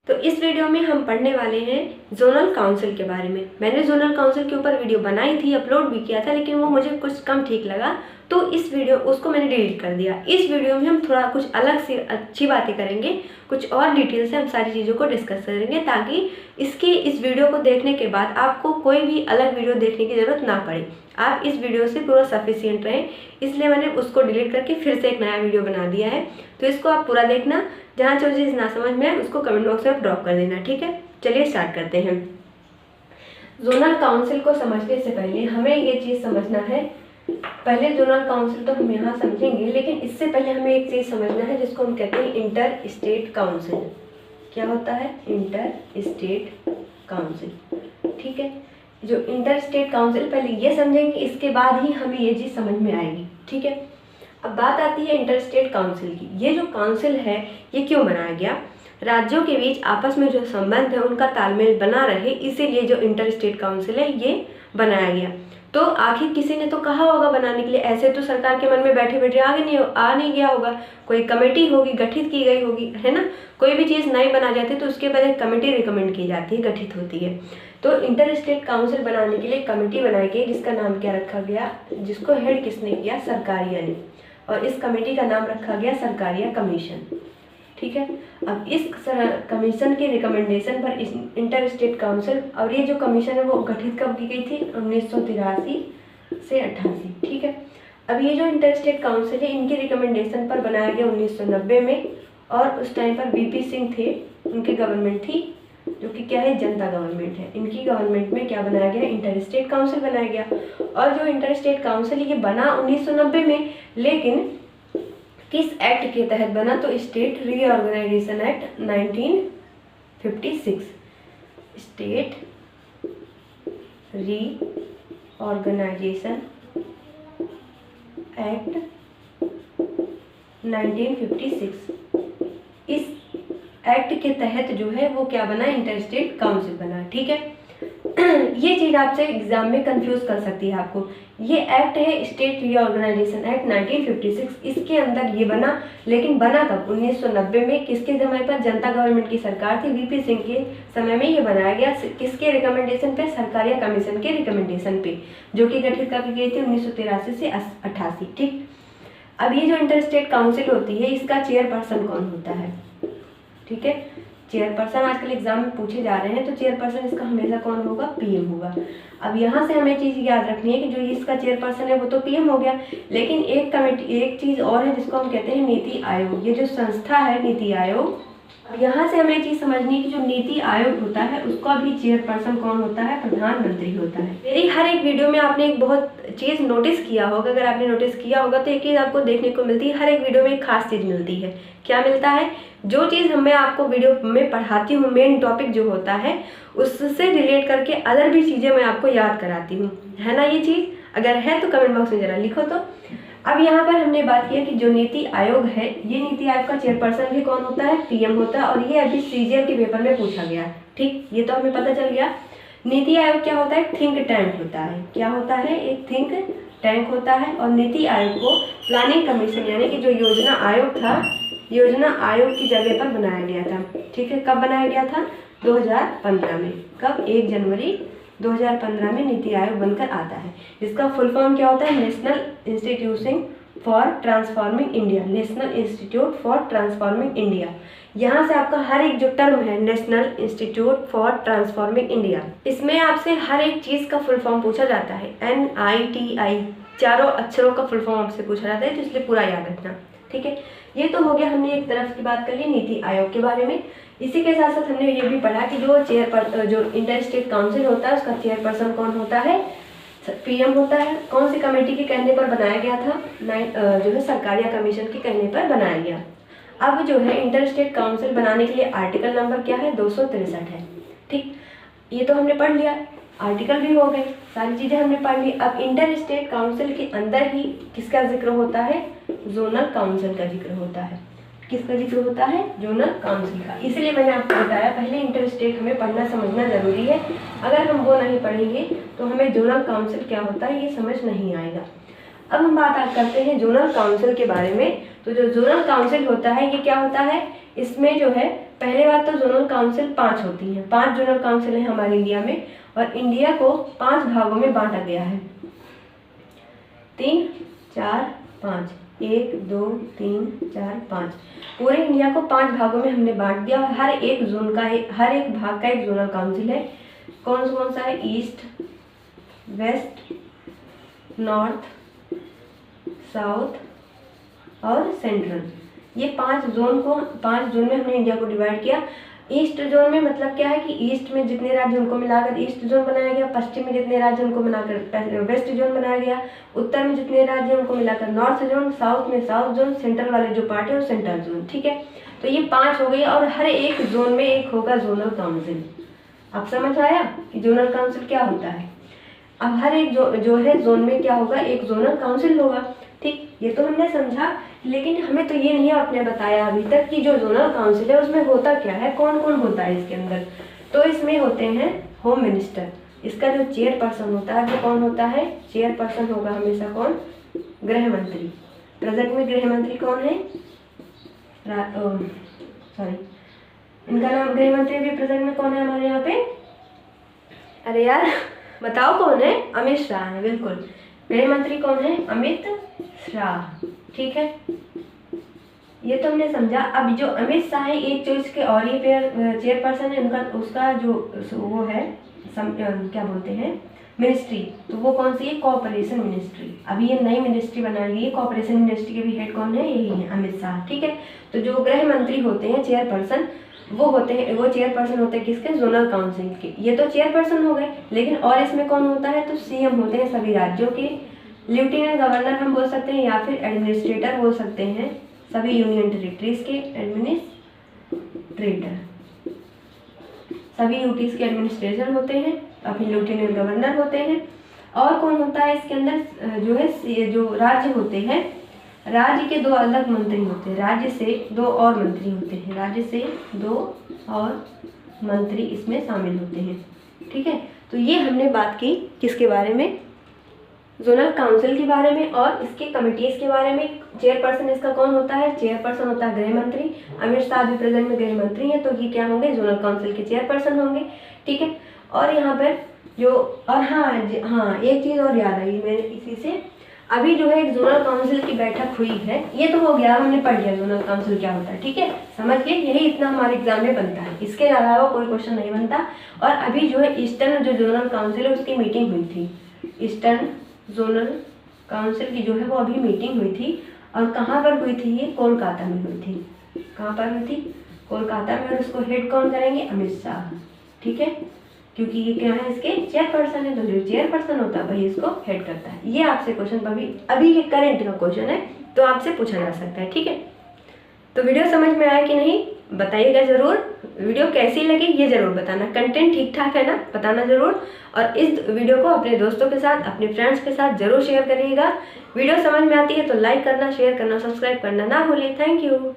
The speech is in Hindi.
तो इस वीडियो में हम पढ़ने वाले हैं जोनल काउंसिल के बारे में। मैंने जोनल काउंसिल के ऊपर वीडियो बनाई थी, अपलोड भी किया था, लेकिन वो मुझे कुछ कम ठीक लगा तो इस वीडियो उसको मैंने डिलीट कर दिया। इस वीडियो में हम थोड़ा कुछ अलग से अच्छी बातें करेंगे, कुछ और डिटेल से हम सारी चीज़ों को डिस्कस करेंगे ताकि इस वीडियो को देखने के बाद आपको कोई भी अलग वीडियो देखने की ज़रूरत ना पड़े। आप इस वीडियो से पूरा सफिशिएंट रहें, इसलिए मैंने उसको डिलीट करके फिर से एक नया वीडियो बना दिया है। तो इसको आप पूरा देखना, जहाँ जो चीज़ ना समझ में आए उसको कमेंट बॉक्स में ड्रॉप कर देना, ठीक है। चलिए स्टार्ट करते हैं। जोनल काउंसिल को समझने से पहले हमें ये चीज़ समझना है, पहले जोनल काउंसिल तो हम यहाँ समझेंगे, लेकिन इससे पहले हमें एक चीज़ समझना है जिसको हम कहते हैं इंटर स्टेट काउंसिल। क्या होता है? इंटर स्टेट काउंसिल, ठीक है। जो इंटर स्टेट काउंसिल, पहले ये समझेंगे, इसके बाद ही हमें ये चीज़ समझ में आएगी, ठीक है। अब बात आती है इंटर स्टेट काउंसिल की। ये जो काउंसिल है ये क्यों बनाया गया? राज्यों के बीच आपस में जो संबंध है उनका तालमेल बना रहे, इसीलिए जो इंटर स्टेट काउंसिल है ये बनाया गया। तो आखिर किसी ने तो कहा होगा बनाने के लिए, ऐसे तो सरकार के मन में बैठे बैठे आ नहीं गया होगा, कोई कमेटी होगी, गठित की गई होगी, है ना। कोई भी चीज़ नई बना जाती है तो उसके बाद एक कमेटी रिकमेंड की जाती है, गठित होती है। तो इंटर स्टेट काउंसिल बनाने के लिए कमेटी बनाई गई, जिसका नाम क्या रखा गया, जिसको हेड किसने किया? सरकारिया ने, और इस कमेटी का नाम रखा गया सरकारिया कमीशन, ठीक है। अब इस कमीशन के रिकमेंडेशन पर इस इंटर स्टेट काउंसिल, और ये जो कमीशन है वो गठित कब की गई थी? 1983 से 88, ठीक है। अब ये जो इंटर स्टेट काउंसिल है इनके रिकमेंडेशन पर बनाया गया 1990 में, और उस टाइम पर वीपी सिंह थे, उनकी गवर्नमेंट थी, जो कि क्या है? जनता गवर्नमेंट है। इनकी गवर्नमेंट में क्या बनाया गया? इंटर स्टेट काउंसिल बनाया गया। और जो इंटर स्टेट काउंसिल ये बना 1990 में, लेकिन किस एक्ट के तहत बना? तो state reorganisation act 1956, state reorganisation act 1956, इस एक्ट के तहत जो है वो क्या बना? इंटर स्टेट काउंसिल बना, ठीक है। ये चीज़ आपसे एग्जाम में कंफ्यूज कर सकती है आपको। ये एक्ट है स्टेट रीऑर्गेनाइजेशन एक्ट 1956, इसके अंदर ये बना, लेकिन बना कब? 1990 में। किसके समय पर? जनता गवर्नमेंट की सरकार थी, वीपी सिंह के समय में ये बनाया गया। किसके रिकमेंडेशन पे? सरकारिया कमीशन के रिकमेंडेशन पे, जो कि गठित कब की गई थी? 1983 से 88, ठीक। अब ये जो इंटर स्टेट काउंसिल होती है इसका चेयरपर्सन कौन होता है? ठीक है, चेयरपर्सन आजकल एग्जाम में पूछे जा रहे हैं, तो चेयरपर्सन इसका हमेशा कौन होगा? पीएम होगा। अब यहाँ से हमें चीज़ याद रखनी है कि जो इसका चेयरपर्सन है वो तो पीएम हो गया, लेकिन एक चीज़ और है जिसको हम कहते हैं नीति आयोग। ये जो संस्था है नीति आयोग, अब यहाँ से हमें चीज़ समझनी है कि जो नीति आयोग होता है उसका भी चेयरपर्सन कौन होता है? प्रधानमंत्री होता है। मेरी हर एक वीडियो में आपने एक बहुत चीज़ नोटिस किया होगा, अगर आपने नोटिस किया होगा तो एक चीज़ आपको देखने को मिलती है, हर एक वीडियो में एक खास चीज़ मिलती है। क्या मिलता है? जो चीज़ मैं आपको वीडियो में पढ़ाती हूँ, मेन टॉपिक जो होता है उससे रिलेट करके अदर भी चीज़ें मैं आपको याद कराती हूँ, है ना। ये चीज़ अगर है तो कमेंट बॉक्स में ज़रा लिखो। तो अब यहाँ पर हमने बात की है कि जो नीति आयोग है, ये नीति आयोग का चेयरपर्सन भी कौन होता है? पीएम होता है, और ये अभी सीजीएल के पेपर में पूछा गया, ठीक। ये तो हमें पता चल गया। नीति आयोग क्या होता है? थिंक टैंक होता है। क्या होता है? एक थिंक टैंक होता है। और नीति आयोग को प्लानिंग कमीशन यानी कि जो योजना आयोग था, योजना आयोग की जगह पर बनाया गया था, ठीक है। कब बनाया गया था? 2015 में। कब? 1 जनवरी 2015 में नीति आयोग बनकर आता है, जिसका फुल फॉर्म क्या होता है? National institution for transforming India, national institute for transforming India. यहाँ से आपका हर एक जो टर्म है national institute for transforming India, इसमें आपसे हर एक चीज़ का फुल फॉर्म पूछा जाता है। NITI, चारों अक्षरों का फुल फॉर्म आपसे पूछा जाता है, तो इसलिए पूरा याद रखना, ठीक है। ये तो हो गया, हमने एक तरफ की बात कर ली नीति आयोग के बारे में। इसी के साथ साथ हमने ये भी पढ़ा कि जो इंटर स्टेट काउंसिल होता है उसका चेयरपर्सन कौन होता है? पीएम होता है। कौन सी कमेटी के कहने पर बनाया गया था? जो है सरकारिया कमीशन के कहने पर बनाया गया। अब जो है इंटर स्टेट काउंसिल बनाने के लिए आर्टिकल नंबर क्या है? 263 है, ठीक। ये तो हमने पढ़ लिया, आर्टिकल भी हो गए, सारी चीज़ें हमने पढ़ ली। अब इंटर स्टेट काउंसिल के अंदर ही किसका जिक्र होता है? जोनल काउंसिल का जिक्र होता है। किसका जिक्र होता है? जोनल काउंसिल का। इसलिए मैंने आपको बताया पहले इंटर स्टेट हमें पढ़ना समझना जरूरी है। अगर हम वो नहीं पढ़ेंगे तो हमें जोनल काउंसिल क्या होता है ये समझ नहीं आएगा। अब हम बात करते हैं जोनल काउंसिल के बारे में। तो जो जोनल काउंसिल होता है ये क्या होता है? इसमें जो है पहले बात तो जोनल काउंसिल 5 होती हैं, 5 जोनल काउंसिल हैं हमारे इंडिया में, और इंडिया को 5 भागों में बांटा गया है। 3 4 5, 1 2 3 4 5, पूरे इंडिया को 5 भागों में हमने बांट दिया। और हर एक भाग का एक जोनल काउंसिल है। कौन सा है? ईस्ट, वेस्ट, नॉर्थ, साउथ और सेंट्रल। ये 5 जोन में हमने इंडिया को डिवाइड किया। ईस्ट जोन में मतलब क्या है कि ईस्ट में जितने राज्य उनको मिलाकर ईस्ट जोन बनाया गया, पश्चिम में जितने राज्य उनको मिलाकर वेस्ट जोन बनाया गया, उत्तर में जितने राज्य उनको मिलाकर नॉर्थ जोन, साउथ में साउथ जोन, सेंट्रल वाले जो पार्ट है वो सेंट्रल जोन। ठीक है, तो ये 5 हो गई और हर एक जोन में एक होगा जोनल काउंसिल। अब समझ आया कि जोनल काउंसिल क्या होता है। अब हर एक जो है जोन में क्या होगा? एक जोनल काउंसिल होगा। ठीक, ये तो हमने समझा, लेकिन हमें तो ये नहीं आपने बताया अभी तक कि जो जोनल काउंसिल है उसमें होता क्या है, कौन कौन होता है इसके अंदर। तो इसमें होते हैं होम मिनिस्टर, इसका जो चेयरपर्सन होता है वो कौन होता है? चेयरपर्सन होगा हमेशा कौन? गृह मंत्री। प्रेजेंट में गृह मंत्री कौन है? इनका नाम गृह मंत्री भी प्रेजेंट में कौन है हमारे यहाँ पे? अरे यार बताओ कौन है? अमित शाह है, बिल्कुल। गृह मंत्री कौन है? अमित शाह। ठीक है, ये तो हमने समझा। अब जो अमित शाह है, एक जो इसके और ही चेयरपर्सन है उनका, उसका जो वो है क्या बोलते हैं, मिनिस्ट्री, तो वो कौन सी है? Cooperation ministry. अभी ये नई मिनिस्ट्री बनाई गई है। कोऑपरेशन मिनिस्ट्री के भी हेड कौन है? यही है, अमित शाह। ठीक है, तो जो गृह मंत्री होते हैं चेयरपर्सन, वो चेयरपर्सन होते हैं किसके? जोनल काउंसिल के। ये तो चेयरपर्सन हो गए, लेकिन और इसमें कौन होता है? तो सीएम होते हैं सभी राज्यों के, लेफ्टिनेंट गवर्नर हम बोल सकते हैं या फिर एडमिनिस्ट्रेटर बोल सकते हैं सभी यूनियन टेरिटरीज के एडमिनिस्ट्रेटर, सभी यूटीज के एडमिनिस्ट्रेटर होते हैं, अपने लेफ्टिनेंट गवर्नर होते हैं। और कौन होता है इसके अंदर? जो है जो राज्य होते हैं, राज्य के 2 अलग मंत्री होते हैं, राज्य से 2 और मंत्री होते हैं, राज्य से 2 और मंत्री इसमें शामिल होते हैं। ठीक है, तो ये हमने बात की किसके बारे में? जोनल काउंसिल के बारे में और इसके कमिटीज़ के बारे में। चेयरपर्सन इसका कौन होता है? चेयरपर्सन होता है गृह मंत्री। अमित शाह भी प्रेजेंट में गृह मंत्री हैं, तो ये क्या होंगे? जोनल काउंसिल के चेयरपर्सन होंगे। ठीक है, और यहाँ पर जो और हाँ एक चीज़ और याद आई मेरे इसी से, अभी जो है एक जोनल काउंसिल की बैठक हुई है। ये तो हो गया, हमने पढ़ लिया जोनल काउंसिल क्या होता है। ठीक है, समझ गए? यही इतना हमारे एग्जाम में बनता है, इसके अलावा कोई क्वेश्चन नहीं बनता। और अभी जो है ईस्टर्न जो जोनल काउंसिल है उसकी मीटिंग हुई थी। ईस्टर्न जोनल काउंसिल की जो है वो अभी मीटिंग हुई थी, और कहाँ पर हुई थी? ये कोलकाता में हुई थी। कहाँ पर हुई थी? कोलकाता में। और उसको हेड कौन करेंगे? अमित शाह। ठीक है, क्योंकि ये क्या है? इसके चेयरपर्सन है, तो जो चेयरपर्सन होता है वही इसको हेड करता है। ये आपसे क्वेश्चन अभी ये करंट का क्वेश्चन है, तो आपसे पूछा जा सकता है। ठीक है, तो वीडियो समझ में आया कि नहीं बताइएगा ज़रूर। वीडियो कैसी लगी ये ज़रूर बताना, कंटेंट ठीक ठाक है ना, बताना ज़रूर। और इस वीडियो को अपने दोस्तों के साथ, अपने फ्रेंड्स के साथ ज़रूर शेयर करिएगा। वीडियो समझ में आती है तो लाइक करना, शेयर करना, सब्सक्राइब करना ना भूलें। Thank you.